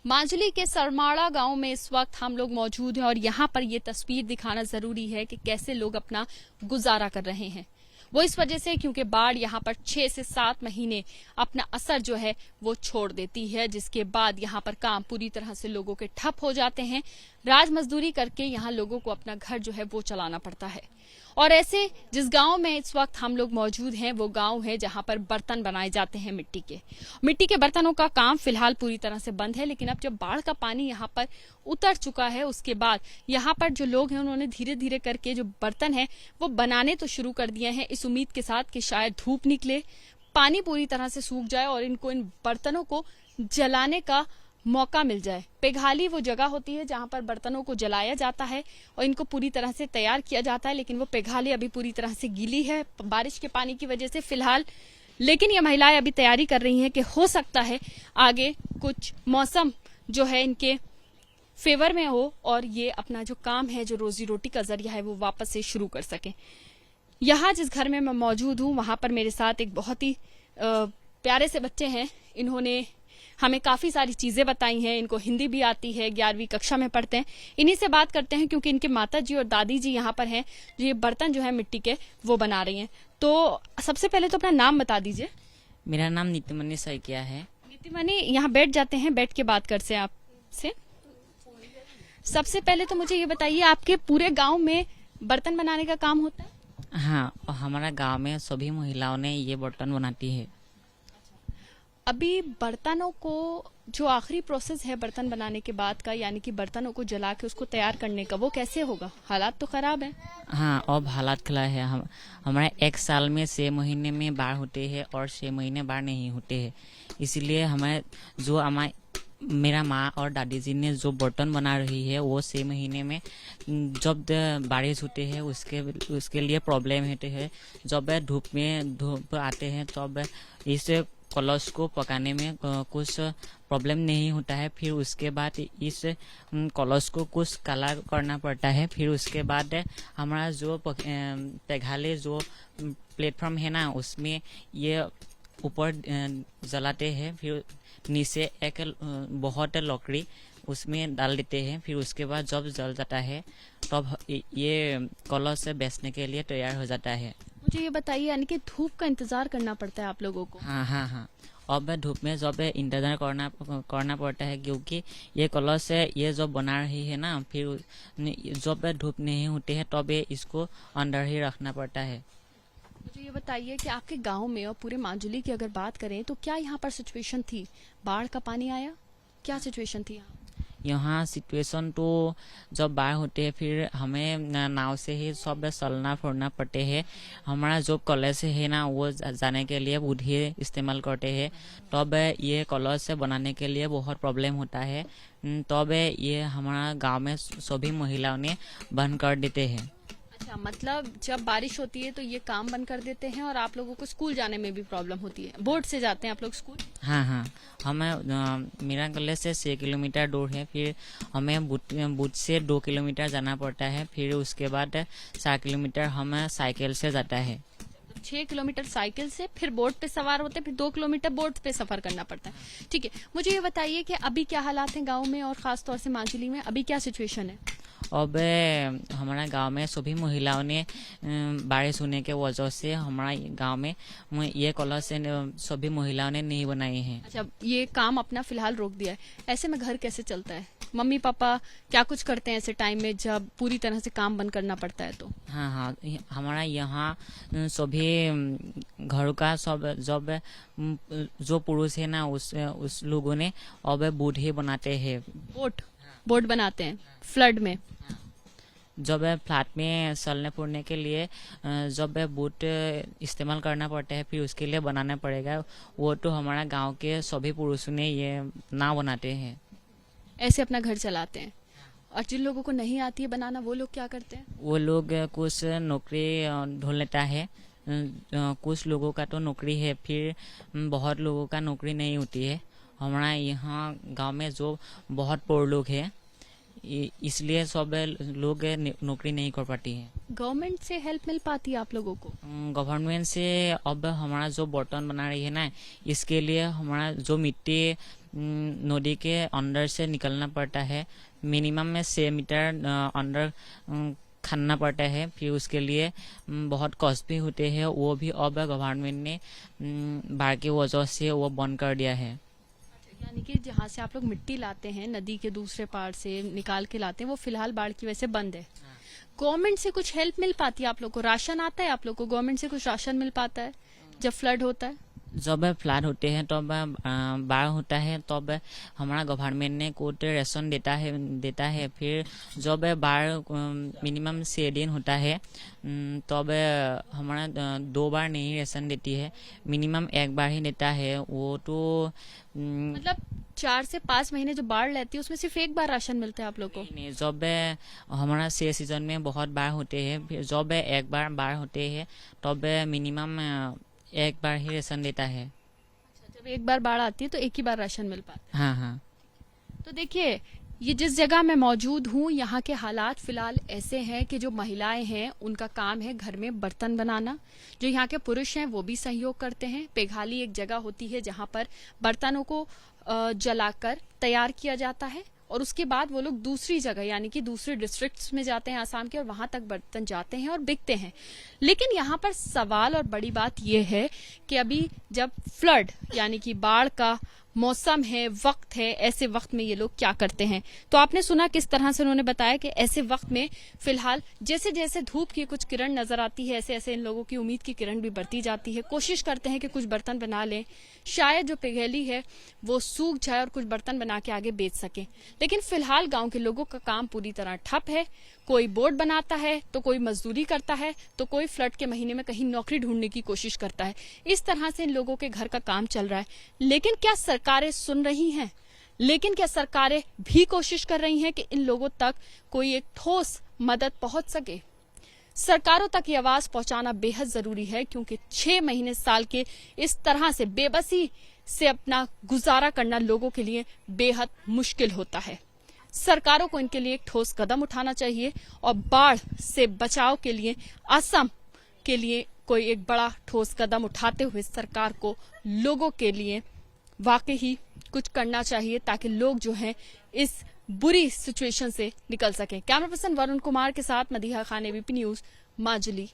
माजुली के सरमाड़ा गांव में इस वक्त हम लोग मौजूद हैं और यहाँ पर ये तस्वीर दिखाना जरूरी है कि कैसे लोग अपना गुजारा कर रहे हैं। वो इस वजह से क्योंकि बाढ़ यहाँ पर 6 से 7 महीने अपना असर जो है वो छोड़ देती है, जिसके बाद यहाँ पर काम पूरी तरह से लोगों के ठप हो जाते हैं। राज मजदूरी करके यहाँ लोगों को अपना घर जो है वो चलाना पड़ता है। और ऐसे जिस गांव में इस वक्त हम लोग मौजूद हैं वो गांव है जहां पर बर्तन बनाए जाते हैं मिट्टी के बर्तनों का काम फिलहाल पूरी तरह से बंद है। लेकिन अब जब बाढ़ का पानी यहां पर उतर चुका है उसके बाद यहां पर जो लोग हैं उन्होंने धीरे धीरे करके जो बर्तन है वो बनाने तो शुरू कर दिए हैं, इस उम्मीद के साथ कि शायद धूप निकले, पानी पूरी तरह से सूख जाए और इनको इन बर्तनों को जलाने का मौका मिल जाए। पेघाली वो जगह होती है जहां पर बर्तनों को जलाया जाता है और इनको पूरी तरह से तैयार किया जाता है, लेकिन वो पेघाली अभी पूरी तरह से गीली है बारिश के पानी की वजह से फिलहाल। लेकिन ये महिलाएं अभी तैयारी कर रही हैं कि हो सकता है आगे कुछ मौसम जो है इनके फेवर में हो और ये अपना जो काम है, जो रोजी रोटी का जरिया है, वो वापस से शुरू कर सके। यहाँ जिस घर में मैं मौजूद हूँ वहां पर मेरे साथ एक बहुत ही प्यारे से बच्चे हैं। इन्होंने हमें काफी सारी चीजें बताई हैं, इनको हिंदी भी आती है, 11वीं कक्षा में पढ़ते हैं। इन्हीं से बात करते हैं क्योंकि इनके माता जी और दादी जी यहाँ पर हैं जो ये बर्तन जो है मिट्टी के वो बना रही हैं। तो सबसे पहले तो अपना नाम बता दीजिए। मेरा नाम नीतिमणि सैकिया है। नीतिमणि, यहाँ बैठ जाते हैं, बैठ के बात करते हैं आपसे। सबसे पहले तो मुझे ये बताइए, आपके पूरे गाँव में बर्तन बनाने का काम होता है? हाँ, हमारा गांव में सभी महिलाओं ने ये बर्तन बनाती है। अभी बर्तनों को जो आखिरी प्रोसेस है बर्तन बनाने के बाद का, यानी कि बर्तनों को जला के उसको तैयार करने का, वो कैसे होगा? हालात तो खराब है। हाँ, अब हालात खराब है। हमारे 1 साल में 6 महीने में बाढ़ होते हैं और 6 महीने बाढ़ नहीं होते हैं। इसलिए हमारे मेरा माँ और दादी जी ने जो बर्तन बना रही है वो 6 महीने में जब बारिश होते हैं उसके लिए प्रॉब्लम होते हैं। जब धूप आते हैं तब इस कलश को पकाने में कुछ प्रॉब्लम नहीं होता है। फिर उसके बाद इस कलश को कुछ काला करना पड़ता है। फिर उसके बाद हमारा जो पेघाले जो प्लेटफॉर्म है ना, उसमें ये ऊपर जलाते हैं। फिर नीचे एक बहुत लकड़ी उसमें डाल देते हैं। फिर उसके बाद जब जल जाता है तब ये कलश से बेचने के लिए तैयार हो जाता है। मुझे ये बताइए, यानी कि धूप का इंतजार करना पड़ता है आप लोगों को? हाँ। अब धूप में जब इंतजार करना पड़ता है क्योंकि ये कलश से ये जो बना रही है ना, फिर जब धूप नहीं होती है तब इसको अंदर ही रखना पड़ता है। मुझे ये बताइए कि आपके गांव में और पूरे माजुली की अगर बात करें तो क्या यहाँ पर सिचुएशन थी? बाढ़ का पानी आया, क्या सिचुएशन थी यहाँ सिचुएशन तो जब बाढ़ होते हैं फिर हमें नाव से ही सब चलना फिरना पड़ते हैं। हमारा जो कॉलेज है ना वो जाने के लिए बुढ़ी इस्तेमाल करते हैं। तब ये कॉलेज से बनाने के लिए बहुत प्रॉब्लम होता है। तब ये हमारा गांव में सभी महिलाओं ने बंद कर देते हैं। अच्छा, मतलब जब बारिश होती है तो ये काम बंद कर देते हैं और आप लोगों को स्कूल जाने में भी प्रॉब्लम होती है। बोट से जाते हैं आप लोग स्कूल? हाँ, हमें मेरा कॉलेज से 6 किलोमीटर दूर है। फिर हमें बुट से 2 किलोमीटर जाना पड़ता है। फिर उसके बाद 4 किलोमीटर हमें साइकिल से जाता है। 6 किलोमीटर साइकिल से, फिर बोट पे सवार होते हैं, फिर 2 किलोमीटर बोट पे सफर करना पड़ता है। ठीक है, मुझे ये बताइए कि अभी क्या हालात हैं गाँव में और खासतौर से माजुली में, अभी क्या सिचुएशन है? अब हमारा गांव में सभी महिलाओं ने बारिश होने के वजह से हमारा गांव में ये कॉलेज से सभी महिलाओं ने नहीं बनाए हैं। अच्छा, ये काम अपना फिलहाल रोक दिया है। ऐसे में घर कैसे चलता है? मम्मी पापा क्या कुछ करते हैं ऐसे टाइम में जब पूरी तरह से काम बंद करना पड़ता है तो? हाँ, हमारा यहाँ सभी घर का सब जब जो पुरुष है ना उस लोगों ने अब बूढ़े बनाते हैं। बोट बनाते हैं फ्लड में। जब फ्लैट में चलने फिरने के लिए जब बोट इस्तेमाल करना पड़ता है फिर उसके लिए बनाना पड़ेगा। वो तो हमारा गांव के सभी पुरुषों ने ये ना बनाते हैं, ऐसे अपना घर चलाते हैं। और जिन लोगों को नहीं आती है बनाना वो लोग क्या करते हैं? वो लोग कुछ नौकरी ढूंढ लेता है। कुछ लोगों का तो नौकरी है, फिर बहुत लोगों का नौकरी नहीं होती है। हमारा यहाँ गांव में जो बहुत पोर लोग हैं इसलिए सब लोग नौकरी नहीं कर पाती है। गवर्नमेंट से हेल्प मिल पाती है आप लोगों को? गवर्नमेंट से अब हमारा जो बर्तन बना रही है ना, इसके लिए हमारा जो मिट्टी नदी के अंदर से निकलना पड़ता है। मिनिमम में 6 मीटर अंदर खनना पड़ता है। फिर उसके लिए बहुत कॉस्ट भी होते हैं। वो भी अब गवर्नमेंट ने बाढ़ की वजह से वो बंद कर दिया है। यानी कि जहाँ से आप लोग मिट्टी लाते हैं नदी के दूसरे पार से निकाल के लाते हैं, वो फिलहाल बाढ़ की वजह से बंद है। गवर्नमेंट से कुछ हेल्प मिल पाती है आप लोग को? राशन आता है आप लोग को? गवर्नमेंट से कुछ राशन मिल पाता है जब फ्लड होता है? जब फ्लड होते हैं तब बाढ़ होता है तब हमारा गवर्नमेंट ने कुछ राशन देता है। फिर जब बाढ़ मिनिमम 6 दिन होता है तब हमारा 2 बार नहीं राशन देती है, मिनिमम 1 बार ही देता है। वो तो मतलब 4 से 5 महीने जो बाढ़ रहती है उसमें सिर्फ 1 बार राशन मिलता है आप लोग को? नहीं, जब हमारा 6 सीजन में बहुत बाढ़ होते हैं, फिर जब 1 बार बाढ़ होते हैं तब मिनिमम 1 बार ही राशन देता है। अच्छा, जब 1 बार बाढ़ आती है तो 1 ही बार राशन मिल पाता है। हाँ हाँ। तो देखिए, ये जिस जगह मैं मौजूद हूँ यहाँ के हालात फिलहाल ऐसे हैं कि जो महिलाएं हैं उनका काम है घर में बर्तन बनाना। जो यहाँ के पुरुष हैं वो भी सहयोग करते हैं। पेघाली एक जगह होती है जहाँ पर बर्तनों को जलाकर तैयार किया जाता है और उसके बाद वो लोग दूसरी जगह यानी कि दूसरे डिस्ट्रिक्ट्स में जाते हैं आसाम के, और वहां तक बर्तन जाते हैं और बिकते हैं। लेकिन यहाँ पर सवाल और बड़ी बात यह है कि अभी जब फ्लड यानी कि बाढ़ का मौसम है, वक्त है, ऐसे वक्त में ये लोग क्या करते हैं? तो आपने सुना किस तरह से उन्होंने बताया कि ऐसे वक्त में फिलहाल जैसे जैसे धूप की कुछ किरण नजर आती है ऐसे ऐसे इन लोगों की उम्मीद की किरण भी बढ़ती जाती है। कोशिश करते हैं कि कुछ बर्तन बना लें, शायद जो पिघली है वो सूख जाए और कुछ बर्तन बना के आगे बेच सकें। लेकिन फिलहाल गांव के लोगों का काम पूरी तरह ठप है। कोई बोर्ड बनाता है तो कोई मजदूरी करता है तो कोई फ्लड के महीने में कहीं नौकरी ढूंढने की कोशिश करता है। इस तरह से इन लोगों के घर का काम चल रहा है। लेकिन क्या सरकारें सुन रही हैं? लेकिन क्या सरकारें भी कोशिश कर रही हैं कि इन लोगों तक कोई एक ठोस मदद पहुंच सके? सरकारों तक ये आवाज पहुंचाना बेहद जरूरी है, क्योंकि 6 महीने साल के इस तरह से बेबसी से अपना गुजारा करना लोगों के लिए बेहद मुश्किल होता है। सरकारों को इनके लिए एक ठोस कदम उठाना चाहिए और बाढ़ से बचाव के लिए असम के लिए कोई एक बड़ा ठोस कदम उठाते हुए सरकार को लोगों के लिए वाकई ही कुछ करना चाहिए ताकि लोग जो हैं इस बुरी सिचुएशन से निकल सकें। कैमरा पर्सन वरुण कुमार के साथ मदीहा खान, एबीपी न्यूज, माजुली।